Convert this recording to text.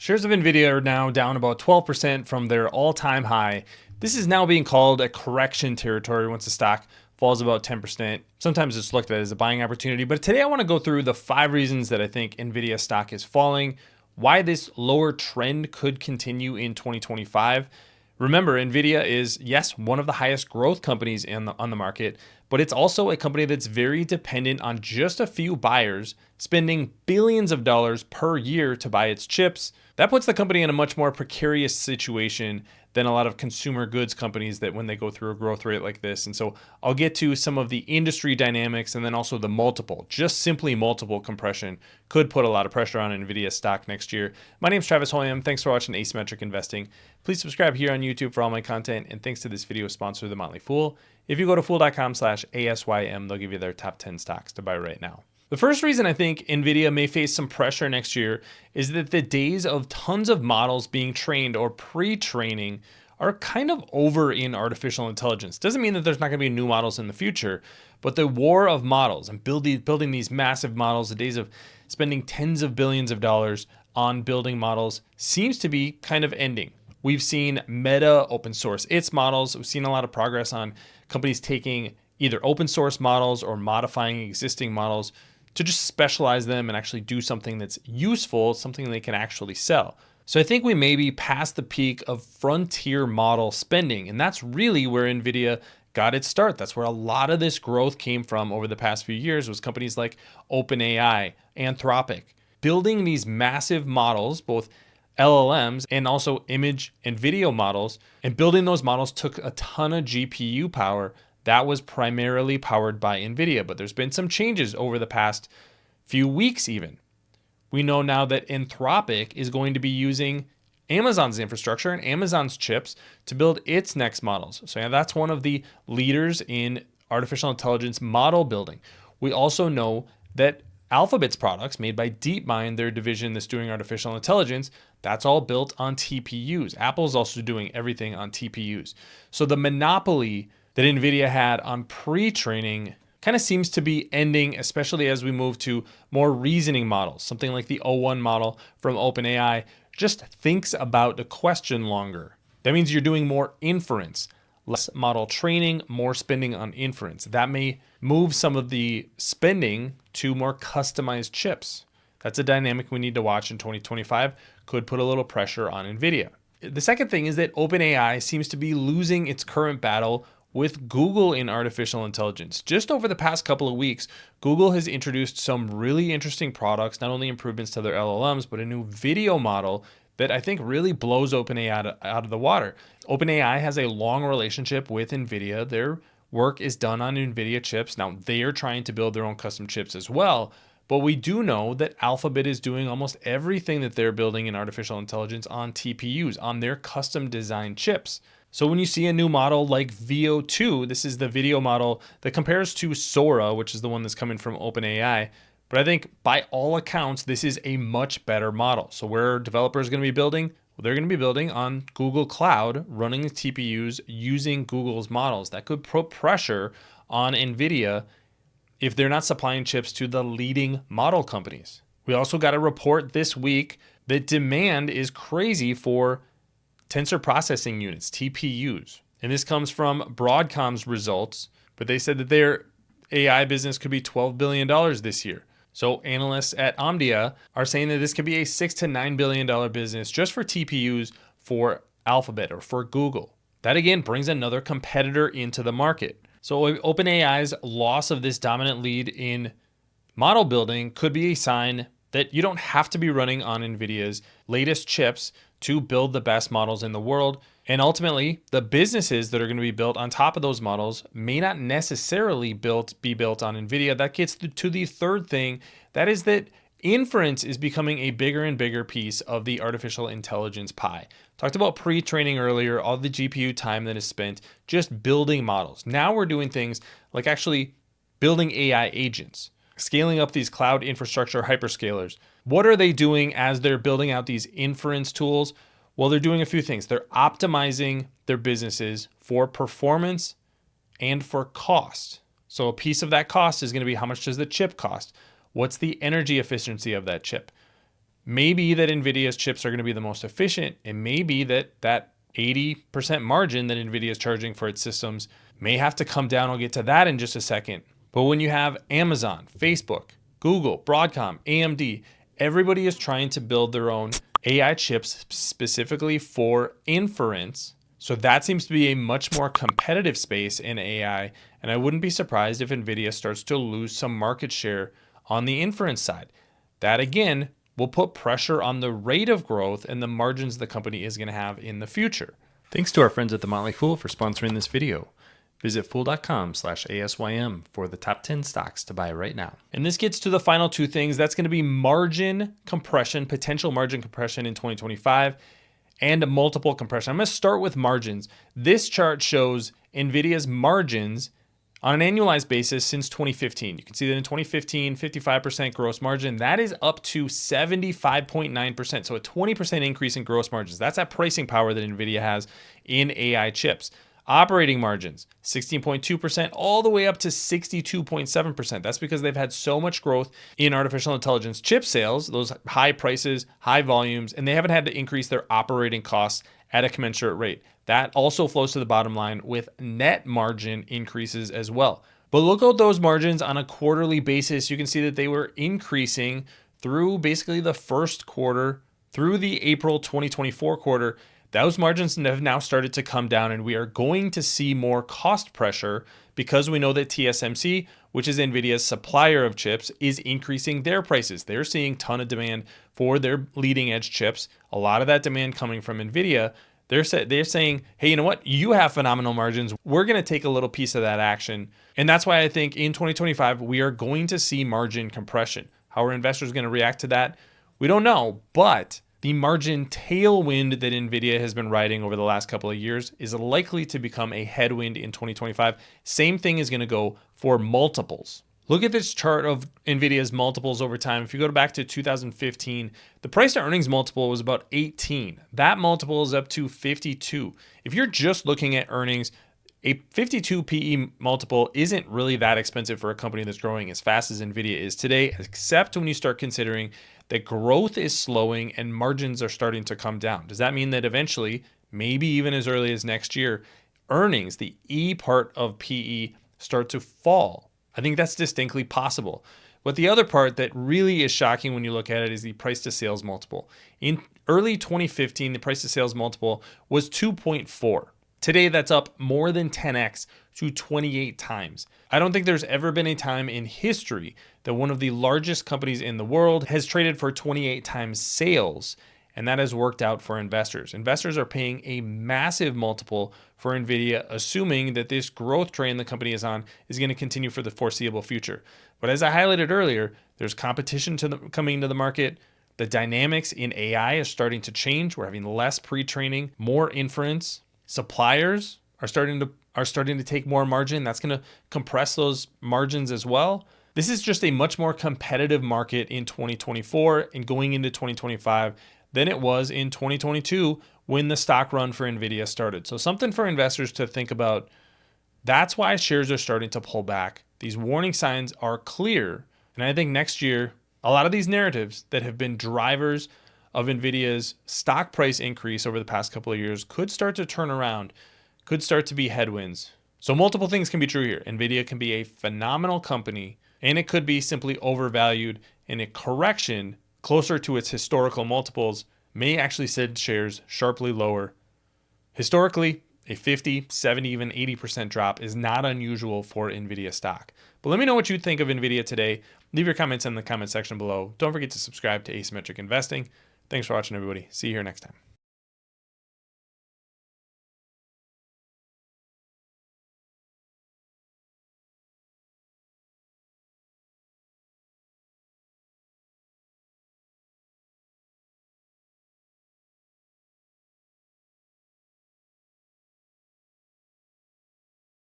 Shares of NVIDIA are now down about 12% from their all-time high. This is now being called a correction territory once the stock falls about 10%. Sometimes it's looked at as a buying opportunity, but today I want to go through the 5 reasons that I think NVIDIA stock is falling, why this lower trend could continue in 2025. Remember, NVIDIA is, yes, one of the highest growth companies on the market, but it's also a company that's very dependent on just a few buyers spending billions of dollars per year to buy its chips. That puts the company in a much more precarious situation than a lot of consumer goods companies that when they go through a growth rate like this. And so I'll get to some of the industry dynamics and then also the multiple, just simply multiple compression could put a lot of pressure on NVIDIA stock next year. My name is Travis Hoium. Thanks for watching Asymmetric Investing. Please subscribe here on YouTube for all my content. And thanks to this video sponsor, The Motley Fool. If you go to fool.com/ASYM, they'll give you their top 10 stocks to buy right now. The first reason I think NVIDIA may face some pressure next year is that the days of tons of models being trained or pre-training are kind of over in artificial intelligence. Doesn't mean that there's not going to be new models in the future, but the war of models and building these massive models, the days of spending tens of billions of dollars on building models seems to be kind of ending. We've seen Meta open source its models. We've seen a lot of progress on companies taking either open source models or modifying existing models to just specialize them and actually do something that's useful, something they can actually sell. So I think we may be past the peak of frontier model spending, and that's really where NVIDIA got its start. That's where a lot of this growth came from over the past few years, was companies like OpenAI, Anthropic, building these massive models, both LLMs and also image and video models, and building those models took a ton of GPU power. That was primarily powered by NVIDIA, but there's been some changes over the past few weeks even. We know now that Anthropic is going to be using Amazon's infrastructure and Amazon's chips to build its next models. So yeah, that's one of the leaders in artificial intelligence model building. We also know that Alphabet's products made by DeepMind, their division that's doing artificial intelligence, that's all built on TPUs. Apple's also doing everything on TPUs. So the monopoly that NVIDIA had on pre-training kind of seems to be ending, especially as we move to more reasoning models. Something like the O1 model from OpenAI just thinks about the question longer. That means you're doing more inference, less model training, more spending on inference. That may move some of the spending to more customized chips. That's a dynamic we need to watch in 2025. Could put a little pressure on NVIDIA. The second thing is that OpenAI seems to be losing its current battle with Google in artificial intelligence. Just over the past couple of weeks, Google has introduced some really interesting products, not only improvements to their LLMs, but a new video model that I think really blows OpenAI out of the water. OpenAI has a long relationship with NVIDIA. Their work is done on NVIDIA chips. Now, they are trying to build their own custom chips as well, but we do know that Alphabet is doing almost everything that they're building in artificial intelligence on TPUs, on their custom designed chips. So when you see a new model like VO2, this is the video model that compares to Sora, which is the one that's coming from OpenAI. But I think by all accounts, this is a much better model. So where are developers going to be building? Well, they're going to be building on Google Cloud, running the TPUs using Google's models. That could put pressure on NVIDIA if they're not supplying chips to the leading model companies. We also got a report this week that demand is crazy for tensor processing units, TPUs. And this comes from Broadcom's results, but they said that their AI business could be $12 billion this year. So analysts at Omdia are saying that this could be a $6 to $9 billion business just for TPUs for Alphabet or for Google. That again brings another competitor into the market. So OpenAI's loss of this dominant lead in model building could be a sign that you don't have to be running on NVIDIA's latest chips to build the best models in the world. And ultimately, the businesses that are going to be built on top of those models may not necessarily be built on NVIDIA. That gets to the third thing, that is that inference is becoming a bigger and bigger piece of the artificial intelligence pie. Talked about pre-training earlier, all the GPU time that is spent just building models. Now we're doing things like actually building AI agents, scaling up these cloud infrastructure hyperscalers. What are they doing as they're building out these inference tools? Well, they're doing a few things. They're optimizing their businesses for performance and for cost. So a piece of that cost is going to be how much does the chip cost? What's the energy efficiency of that chip? Maybe that NVIDIA's chips are going to be the most efficient, and maybe that 80% margin that NVIDIA is charging for its systems may have to come down. I'll get to that in just a second. But when you have Amazon, Facebook, Google, Broadcom, AMD, everybody is trying to build their own AI chips specifically for inference. So that seems to be a much more competitive space in AI. And I wouldn't be surprised if NVIDIA starts to lose some market share on the inference side. That again will put pressure on the rate of growth and the margins the company is going to have in the future. Thanks to our friends at The Motley Fool for sponsoring this video. Visit fool.com/ASYM for the top 10 stocks to buy right now. And this gets to the final two things. That's going to be margin compression, potential margin compression in 2025, and multiple compression. I'm going to start with margins. This chart shows NVIDIA's margins on an annualized basis since 2015. You can see that in 2015, 55% gross margin. That is up to 75.9%. So a 20% increase in gross margins. That's that pricing power that NVIDIA has in AI chips. Operating margins, 16.2% all the way up to 62.7%. That's because they've had so much growth in artificial intelligence chip sales, those high prices, high volumes, and they haven't had to increase their operating costs at a commensurate rate. That also flows to the bottom line with net margin increases as well. But look at those margins on a quarterly basis. You can see that they were increasing through basically the first quarter, through the April 2024 quarter. Those margins have now started to come down, and we are going to see more cost pressure because we know that TSMC, which is NVIDIA's supplier of chips, is increasing their prices. They're seeing a ton of demand for their leading edge chips. A lot of that demand coming from NVIDIA. They're saying, hey, you know what? You have phenomenal margins. We're going to take a little piece of that action. And that's why I think in 2025, we are going to see margin compression. How are investors going to react to that? We don't know, but the margin tailwind that NVIDIA has been riding over the last couple of years is likely to become a headwind in 2025. Same thing is going to go for multiples. Look at this chart of NVIDIA's multiples over time. If you go back to 2015, the price to earnings multiple was about 18. That multiple is up to 52. If you're just looking at earnings, a 52 PE multiple isn't really that expensive for a company that's growing as fast as NVIDIA is today, except when you start considering that growth is slowing and margins are starting to come down. Does that mean that eventually, maybe even as early as next year, earnings, the E part of PE, start to fall? I think that's distinctly possible. But the other part that really is shocking when you look at it is the price to sales multiple. In early 2015, the price to sales multiple was 2.4. Today, that's up more than 10x to 28 times. I don't think there's ever been a time in history that one of the largest companies in the world has traded for 28 times sales, and that has worked out for investors. Investors are paying a massive multiple for NVIDIA, assuming that this growth train the company is on is going to continue for the foreseeable future. But as I highlighted earlier, there's competition coming into the market. The dynamics in AI is starting to change. We're having less pre-training, more inference. Suppliers are starting to take more margin. That's going to compress those margins as well. This is just a much more competitive market in 2024 and going into 2025 than it was in 2022 when the stock run for NVIDIA started. So something for investors to think about. That's why shares are starting to pull back. These warning signs are clear. And I think next year, a lot of these narratives that have been drivers of NVIDIA's stock price increase over the past couple of years could start to turn around, could start to be headwinds. So multiple things can be true here. NVIDIA can be a phenomenal company, and it could be simply overvalued, and a correction closer to its historical multiples may actually send shares sharply lower. Historically, a 50, 70, even 80% drop is not unusual for NVIDIA stock. But let me know what you think of NVIDIA today. Leave your comments in the comment section below. Don't forget to subscribe to Asymmetric Investing. Thanks for watching, everybody. See you here next time.